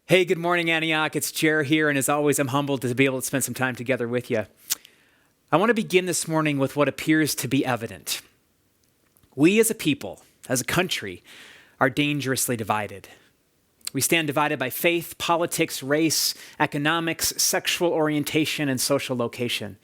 Hey, good morning, Antioch. It's Jer here, and as always, I'm humbled to be able to spend some time together with you. I want to begin this morning with what appears to be evident. We as a people, as a country, are dangerously divided. We stand divided by faith, politics, race, economics, sexual orientation, and social location.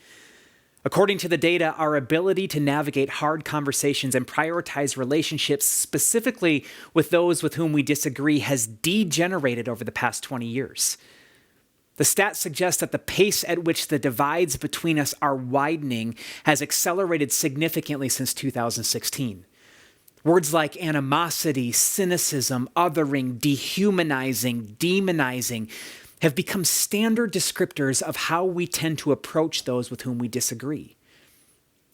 According to the data, our ability to navigate hard conversations and prioritize relationships, specifically with those with whom we disagree, has degenerated over the past 20 years. The stats suggest that the pace at which the divides between us are widening has accelerated significantly since 2016. Words like animosity, cynicism, othering, dehumanizing, demonizing have become standard descriptors of how we tend to approach those with whom we disagree.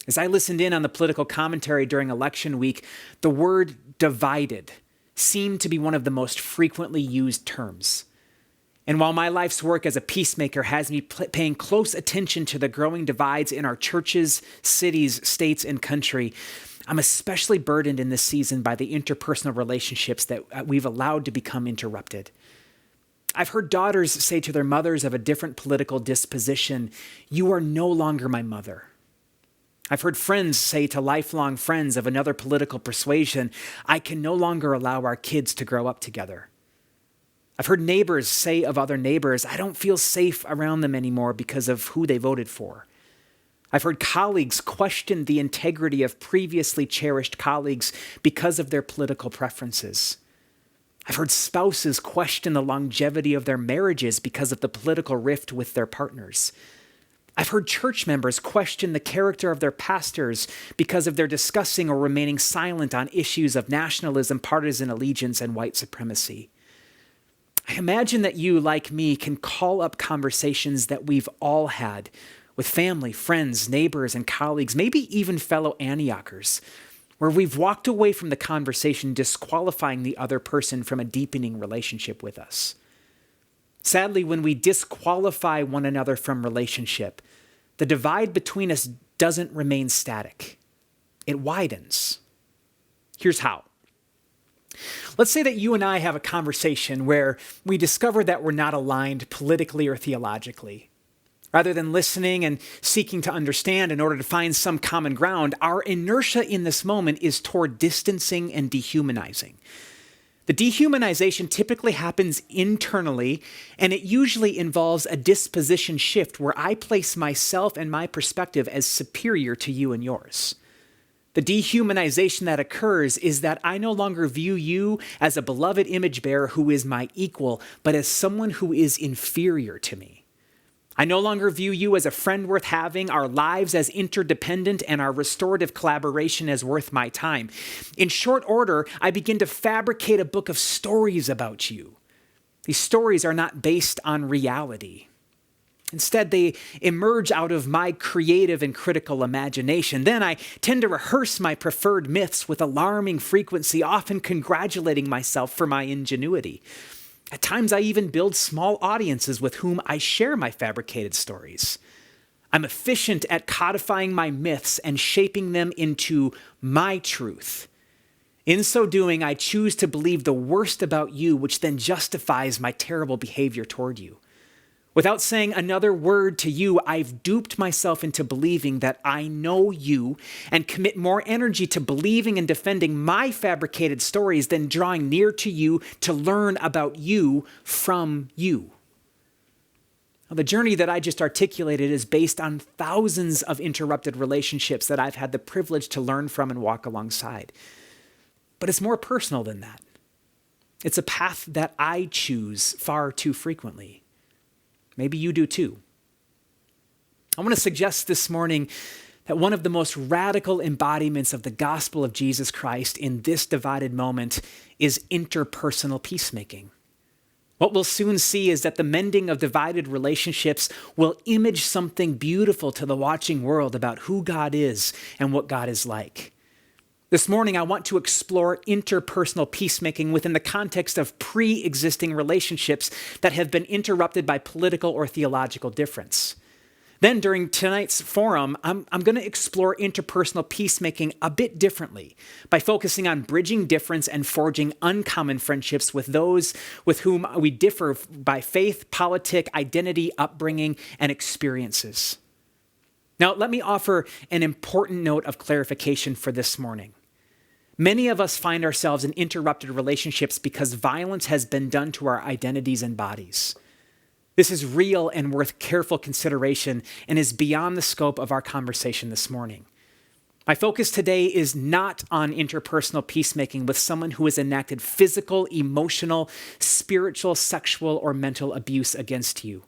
As I listened in on the political commentary during election week, the word divided seemed to be one of the most frequently used terms. And while my life's work as a peacemaker has me paying close attention to the growing divides in our churches, cities, states, and country, I'm especially burdened in this season by the interpersonal relationships that we've allowed to become interrupted. I've heard daughters say to their mothers of a different political disposition, "You are no longer my mother." I've heard friends say to lifelong friends of another political persuasion, "I can no longer allow our kids to grow up together." I've heard neighbors say of other neighbors, "I don't feel safe around them anymore because of who they voted for." I've heard colleagues question the integrity of previously cherished colleagues because of their political preferences. I've heard spouses question the longevity of their marriages because of the political rift with their partners. I've heard church members question the character of their pastors because of their discussing or remaining silent on issues of nationalism, partisan allegiance, and white supremacy. I imagine that you, like me, can call up conversations that we've all had with family, friends, neighbors, and colleagues, maybe even fellow Antiochers, where we've walked away from the conversation disqualifying the other person from a deepening relationship with us. Sadly, when we disqualify one another from relationship, the divide between us doesn't remain static. It widens. Here's how. Let's say that you and I have a conversation where we discover that we're not aligned politically or theologically. Rather than listening and seeking to understand in order to find some common ground, our inertia in this moment is toward distancing and dehumanizing. The dehumanization typically happens internally, and it usually involves a disposition shift where I place myself and my perspective as superior to you and yours. The dehumanization that occurs is that I no longer view you as a beloved image bearer who is my equal, but as someone who is inferior to me. I no longer view you as a friend worth having, our lives as interdependent, and our restorative collaboration as worth my time. In short order, I begin to fabricate a book of stories about you. These stories are not based on reality. Instead, they emerge out of my creative and critical imagination. Then I tend to rehearse my preferred myths with alarming frequency, often congratulating myself for my ingenuity. At times, I even build small audiences with whom I share my fabricated stories. I'm efficient at codifying my myths and shaping them into my truth. In so doing, I choose to believe the worst about you, which then justifies my terrible behavior toward you. Without saying another word to you, I've duped myself into believing that I know you and commit more energy to believing and defending my fabricated stories than drawing near to you to learn about you from you. Now, the journey that I just articulated is based on thousands of interrupted relationships that I've had the privilege to learn from and walk alongside. But it's more personal than that. It's a path that I choose far too frequently. Maybe you do too. I want to suggest this morning that one of the most radical embodiments of the gospel of Jesus Christ in this divided moment is interpersonal peacemaking. What we'll soon see is that the mending of divided relationships will image something beautiful to the watching world about who God is and what God is like. This morning, I want to explore interpersonal peacemaking within the context of pre-existing relationships that have been interrupted by political or theological difference. Then during tonight's forum, I'm going to explore interpersonal peacemaking a bit differently by focusing on bridging difference and forging uncommon friendships with those with whom we differ by faith, politic, identity, upbringing, and experiences. Now, let me offer an important note of clarification for this morning. Many of us find ourselves in interrupted relationships because violence has been done to our identities and bodies. This is real and worth careful consideration and is beyond the scope of our conversation this morning. My focus today is not on interpersonal peacemaking with someone who has enacted physical, emotional, spiritual, sexual, or mental abuse against you.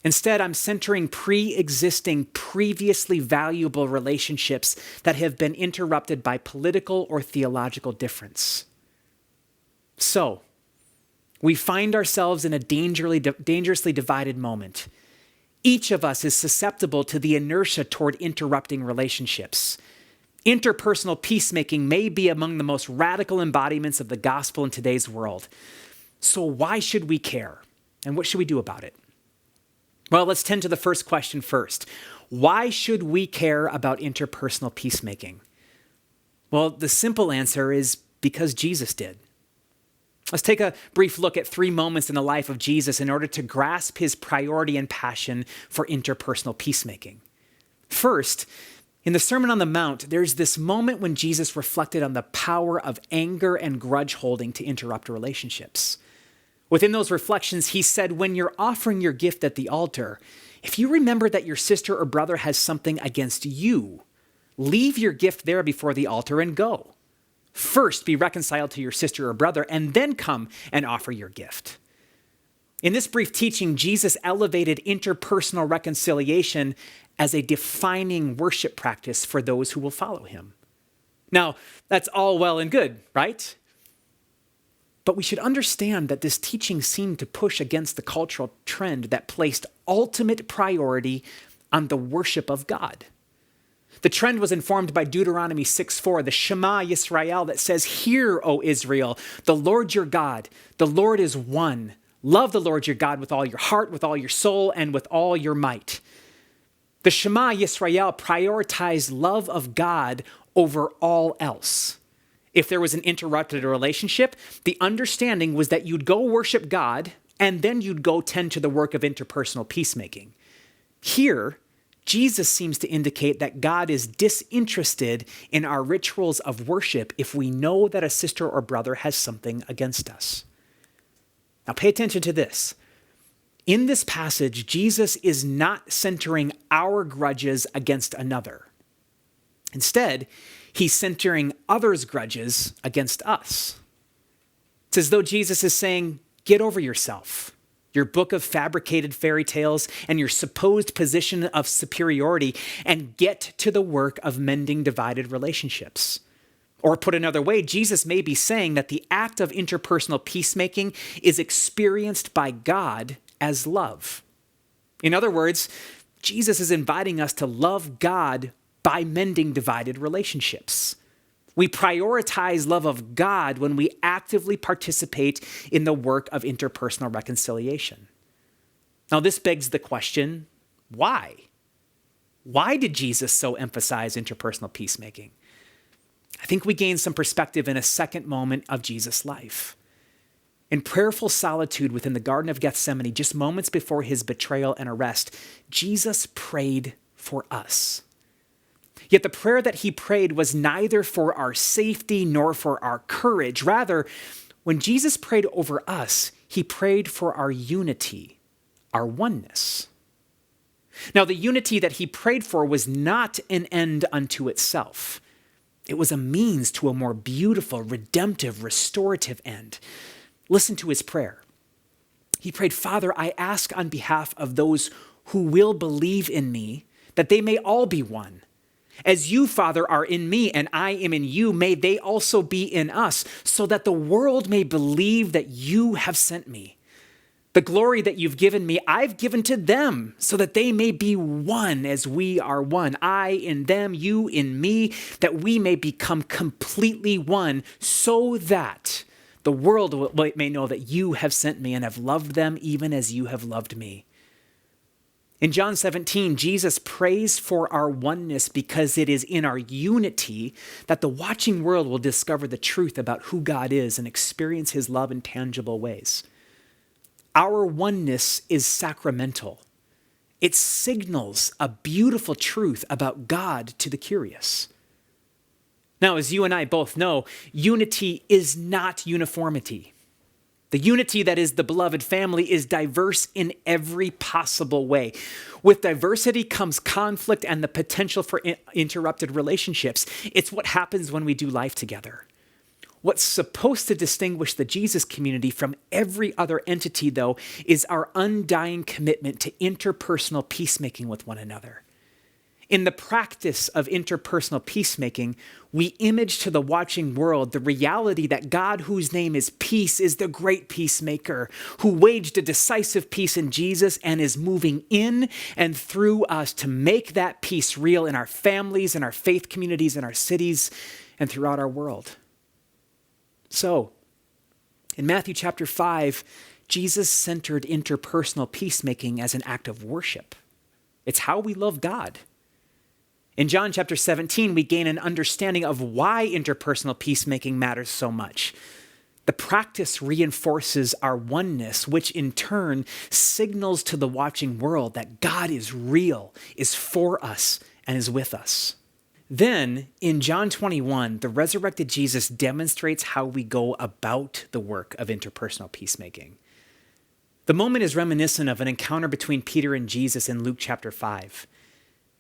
Instead, I'm centering pre-existing, previously valuable relationships that have been interrupted by political or theological difference. So, we find ourselves in a dangerously divided moment. Each of us is susceptible to the inertia toward interrupting relationships. Interpersonal peacemaking may be among the most radical embodiments of the gospel in today's world. So why should we care? And what should we do about it? Well, let's tend to the first question first. Why should we care about interpersonal peacemaking? Well, the simple answer is because Jesus did. Let's take a brief look at 3 moments in the life of Jesus in order to grasp his priority and passion for interpersonal peacemaking. First, in the Sermon on the Mount, there's this moment when Jesus reflected on the power of anger and grudge holding to interrupt relationships. Within those reflections, he said, when you're offering your gift at the altar, if you remember that your sister or brother has something against you, leave your gift there before the altar and go. First, be reconciled to your sister or brother, and then come and offer your gift. In this brief teaching, Jesus elevated interpersonal reconciliation as a defining worship practice for those who will follow him. Now, that's all well and good, right? But we should understand that this teaching seemed to push against the cultural trend that placed ultimate priority on the worship of God. The trend was informed by Deuteronomy 6:4, the Shema Yisrael that says, "Hear, O Israel, the Lord your God, the Lord is one. Love the Lord your God with all your heart, with all your soul, and with all your might." The Shema Yisrael prioritized love of God over all else. If there was an interrupted relationship, the understanding was that you'd go worship God, and then you'd go tend to the work of interpersonal peacemaking. Here, Jesus seems to indicate that God is disinterested in our rituals of worship if we know that a sister or brother has something against us. Now pay attention to this. In this passage, Jesus is not centering our grudges against another. Instead, he's centering others' grudges against us. It's as though Jesus is saying, get over yourself, your book of fabricated fairy tales, and your supposed position of superiority, and get to the work of mending divided relationships. Or put another way, Jesus may be saying that the act of interpersonal peacemaking is experienced by God as love. In other words, Jesus is inviting us to love God by mending divided relationships. We prioritize love of God when we actively participate in the work of interpersonal reconciliation. Now, this begs the question, why? Why did Jesus so emphasize interpersonal peacemaking? I think we gain some perspective in a second moment of Jesus' life. In prayerful solitude within the Garden of Gethsemane, just moments before his betrayal and arrest, Jesus prayed for us. Yet the prayer that he prayed was neither for our safety nor for our courage. Rather, when Jesus prayed over us, he prayed for our unity, our oneness. Now, the unity that he prayed for was not an end unto itself. It was a means to a more beautiful, redemptive, restorative end. Listen to his prayer. He prayed, "Father, I ask on behalf of those who will believe in me, that they may all be one. As you, Father, are in me and I am in you, may they also be in us, so that the world may believe that you have sent me. The glory that you've given me, I've given to them, so that they may be one as we are one. I in them, you in me, that we may become completely one, so that the world may know that you have sent me and have loved them even as you have loved me." In John 17, Jesus prays for our oneness because it is in our unity that the watching world will discover the truth about who God is and experience his love in tangible ways. Our oneness is sacramental. It signals a beautiful truth about God to the curious. Now, as you and I both know, unity is not uniformity. The unity that is the beloved family is diverse in every possible way. With diversity comes conflict and the potential for interrupted relationships. It's what happens when we do life together. What's supposed to distinguish the Jesus community from every other entity, though, is our undying commitment to interpersonal peacemaking with one another. In the practice of interpersonal peacemaking, we image to the watching world the reality that God, whose name is peace, is the great peacemaker who waged a decisive peace in Jesus and is moving in and through us to make that peace real in our families, in our faith communities, in our cities, and throughout our world. So, in Matthew chapter 5, Jesus centered interpersonal peacemaking as an act of worship. It's how we love God. In John chapter 17, we gain an understanding of why interpersonal peacemaking matters so much. The practice reinforces our oneness, which in turn signals to the watching world that God is real, is for us, and is with us. Then, in John 21, the resurrected Jesus demonstrates how we go about the work of interpersonal peacemaking. The moment is reminiscent of an encounter between Peter and Jesus in Luke chapter 5.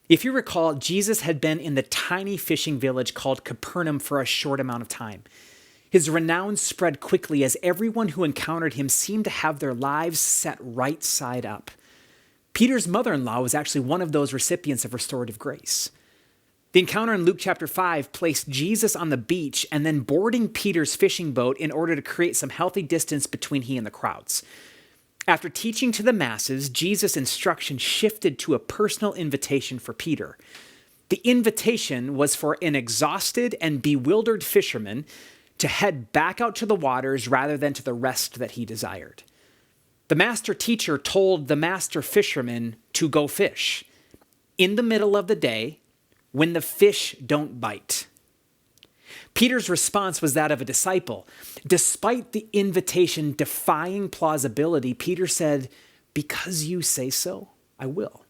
If you recall, Jesus had been in the tiny fishing village called Capernaum for a short amount of time. His renown spread quickly as everyone who encountered him seemed to have their lives set right side up. Peter's mother-in-law was actually one of those recipients of restorative grace. The encounter in Luke chapter 5 placed Jesus on the beach and then boarding Peter's fishing boat in order to create some healthy distance between he and the crowds. After teaching to the masses, Jesus' instruction shifted to a personal invitation for Peter. The invitation was for an exhausted and bewildered fisherman to head back out to the waters rather than to the rest that he desired. The master teacher told the master fisherman to go fish in the middle of the day when the fish don't bite. Peter's response was that of a disciple. Despite the invitation defying plausibility, Peter said, "Because you say so, I will."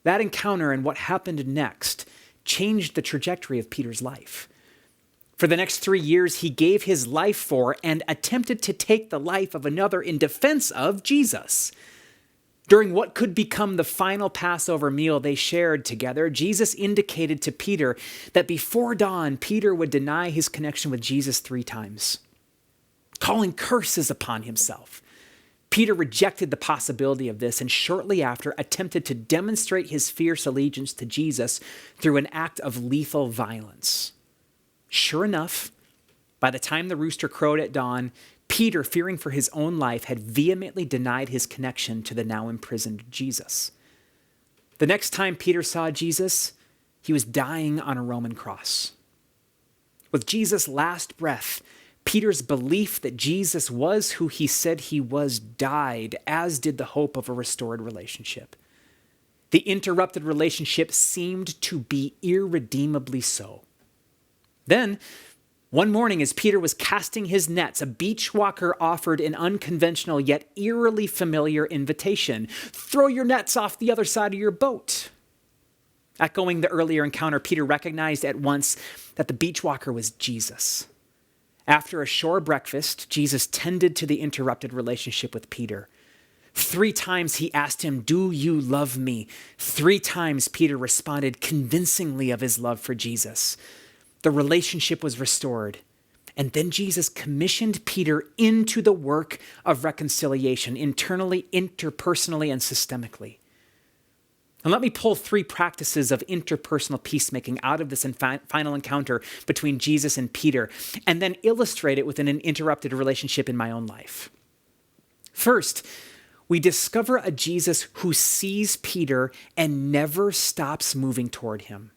That encounter and what happened next changed the trajectory of Peter's life. For the next 3 years, he gave his life for and attempted to take the life of another in defense of Jesus. During what could become the final Passover meal they shared together, Jesus indicated to Peter that before dawn, Peter would deny his connection with Jesus 3 times, calling curses upon himself. Peter rejected the possibility of this and shortly after attempted to demonstrate his fierce allegiance to Jesus through an act of lethal violence. Sure enough, by the time the rooster crowed at dawn, Peter, fearing for his own life, had vehemently denied his connection to the now imprisoned Jesus. The next time Peter saw Jesus, he was dying on a Roman cross. With Jesus' last breath, Peter's belief that Jesus was who he said he was died, as did the hope of a restored relationship. The interrupted relationship seemed to be irredeemably so. Then, one morning, as Peter was casting his nets, a beach walker offered an unconventional yet eerily familiar invitation. "Throw your nets off the other side of your boat." Echoing the earlier encounter, Peter recognized at once that the beach walker was Jesus. After a shore breakfast, Jesus tended to the interrupted relationship with Peter. 3 times he asked him, "Do you love me?" 3 times Peter responded convincingly of his love for Jesus. The relationship was restored. And then Jesus commissioned Peter into the work of reconciliation, internally, interpersonally, and systemically. And let me pull 3 practices of interpersonal peacemaking out of this final encounter between Jesus and Peter, and then illustrate it within an interrupted relationship in my own life. First, we discover a Jesus who sees Peter and never stops moving toward him.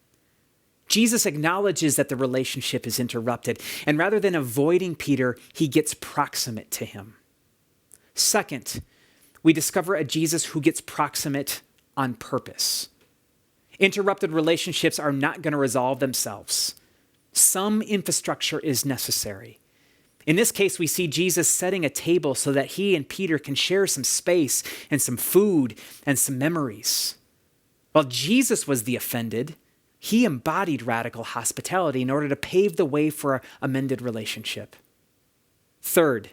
Jesus acknowledges that the relationship is interrupted, and rather than avoiding Peter, he gets proximate to him. Second, we discover a Jesus who gets proximate on purpose. Interrupted relationships are not going to resolve themselves. Some infrastructure is necessary. In this case, we see Jesus setting a table so that he and Peter can share some space and some food and some memories. While Jesus was the offended, he embodied radical hospitality in order to pave the way for an amended relationship. Third,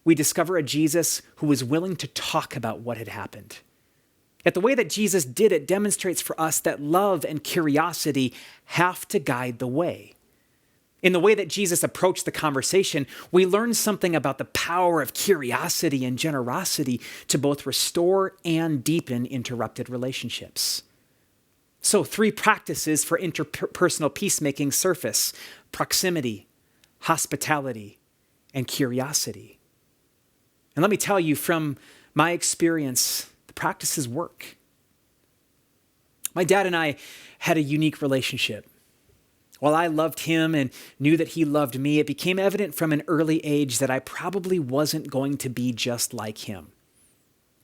we discover a Jesus who was willing to talk about what had happened. Yet the way that Jesus did it demonstrates for us that love and curiosity have to guide the way. In the way that Jesus approached the conversation, we learn something about the power of curiosity and generosity to both restore and deepen interrupted relationships. So 3 practices for interpersonal peacemaking surface: proximity, hospitality, and curiosity. And let me tell you from my experience, the practices work. My dad and I had a unique relationship. While I loved him and knew that he loved me, it became evident from an early age that I probably wasn't going to be just like him.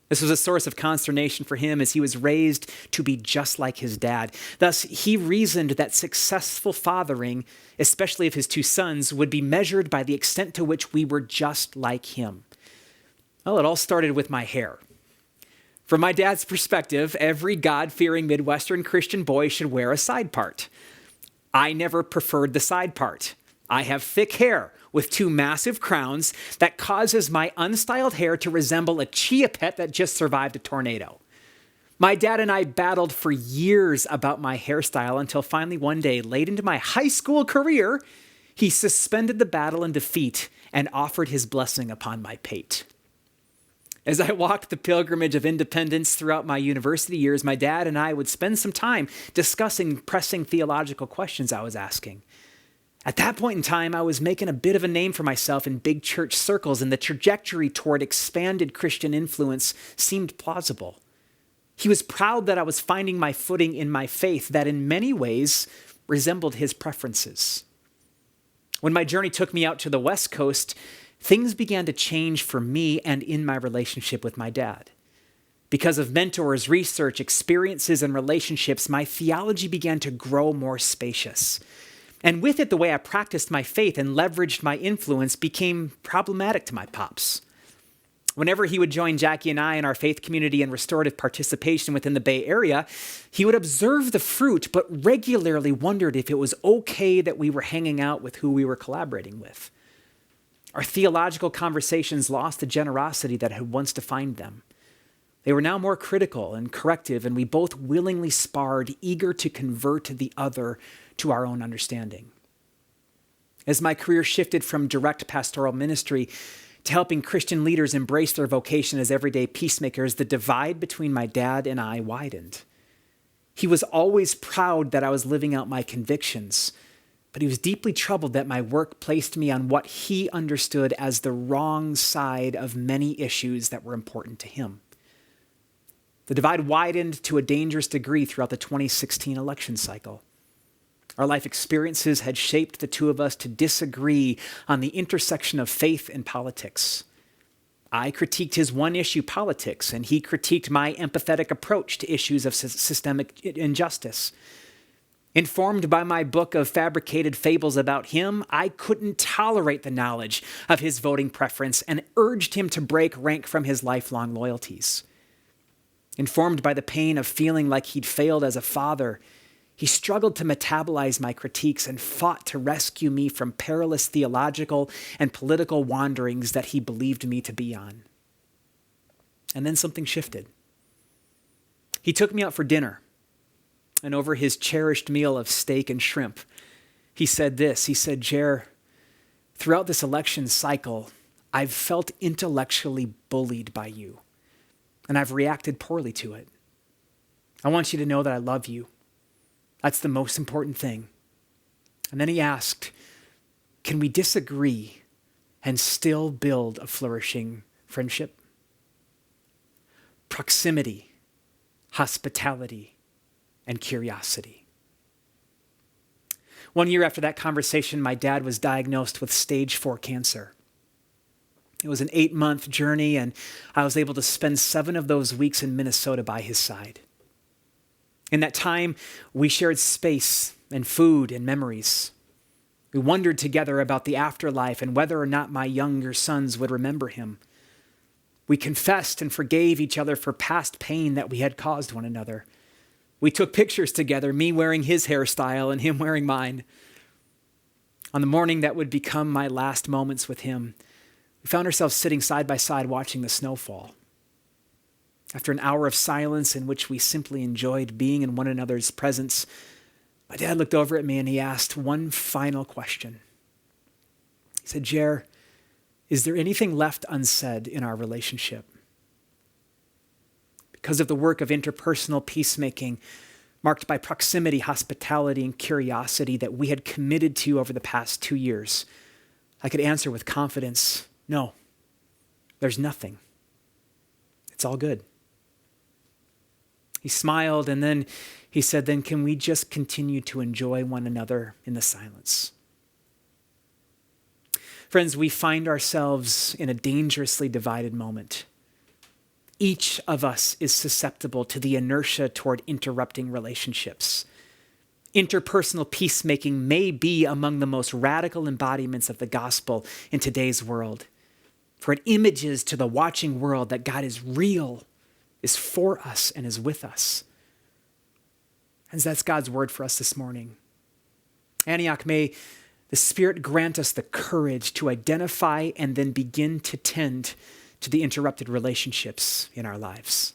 This was a source of consternation for him as he was raised to be just like his dad. Thus, he reasoned that successful fathering, especially of his 2 sons, would be measured by the extent to which we were just like him. Well, it all started with my hair. From my dad's perspective, every God-fearing Midwestern Christian boy should wear a side part. I never preferred the side part. I have thick hair with 2 massive crowns that causes my unstyled hair to resemble a chia pet that just survived a tornado. My dad and I battled for years about my hairstyle until finally one day, late into my high school career, he suspended the battle in defeat and offered his blessing upon my pate. As I walked the pilgrimage of independence throughout my university years, my dad and I would spend some time discussing pressing theological questions I was asking. At that point in time, I was making a bit of a name for myself in big church circles, and the trajectory toward expanded Christian influence seemed plausible. He was proud that I was finding my footing in my faith that in many ways resembled his preferences. When my journey took me out to the West Coast, things began to change for me and in my relationship with my dad. Because of mentors, research, experiences, and relationships, my theology began to grow more spacious. And with it, the way I practiced my faith and leveraged my influence became problematic to my pops. Whenever he would join Jackie and I in our faith community and restorative participation within the Bay Area, he would observe the fruit, but regularly wondered if it was okay that we were hanging out with who we were collaborating with. Our theological conversations lost the generosity that had once defined them. They were now more critical and corrective, and we both willingly sparred, eager to convert the other to our own understanding. As my career shifted from direct pastoral ministry to helping Christian leaders embrace their vocation as everyday peacemakers, the divide between my dad and I widened. He was always proud that I was living out my convictions, but he was deeply troubled that my work placed me on what he understood as the wrong side of many issues that were important to him. The divide widened to a dangerous degree throughout the 2016 election cycle. Our life experiences had shaped the 2 of us to disagree on the intersection of faith and politics. I critiqued his one-issue politics, and he critiqued my empathetic approach to issues of systemic injustice. Informed by my book of fabricated fables about him, I couldn't tolerate the knowledge of his voting preference and urged him to break rank from his lifelong loyalties. Informed by the pain of feeling like he'd failed as a father, he struggled to metabolize my critiques and fought to rescue me from perilous theological and political wanderings that he believed me to be on. And then something shifted. He took me out for dinner, and over his cherished meal of steak and shrimp, he said this. He said, "Jer, throughout this election cycle, I've felt intellectually bullied by you, and I've reacted poorly to it. I want you to know that I love you. That's the most important thing." And then he asked, "Can we disagree and still build a flourishing friendship?" Proximity, hospitality, and curiosity. 1 year after that conversation, my dad was diagnosed with stage 4 cancer. It was an 8-month journey, and I was able to spend 7 of those weeks in Minnesota by his side. In that time, we shared space and food and memories. We wondered together about the afterlife and whether or not my younger sons would remember him. We confessed and forgave each other for past pain that we had caused one another. We took pictures together, me wearing his hairstyle and him wearing mine. On the morning that would become my last moments with him, we found ourselves sitting side by side watching the snow fall. After an hour of silence in which we simply enjoyed being in one another's presence, my dad looked over at me and he asked one final question. He said, "Jer, is there anything left unsaid in our relationship?" Because of the work of interpersonal peacemaking, marked by proximity, hospitality, and curiosity that we had committed to over the past 2 years, I could answer with confidence, no, there's nothing. It's all good. He smiled and then he said, "Then can we just continue to enjoy one another in the silence?" Friends, we find ourselves in a dangerously divided moment. Each of us is susceptible to the inertia toward interrupting relationships. Interpersonal peacemaking may be among the most radical embodiments of the gospel in today's world, for it images to the watching world that God is real, is for us, and is with us. And that's God's word for us this morning. Antioch, may the Spirit grant us the courage to identify and then begin to tend to the interrupted relationships in our lives.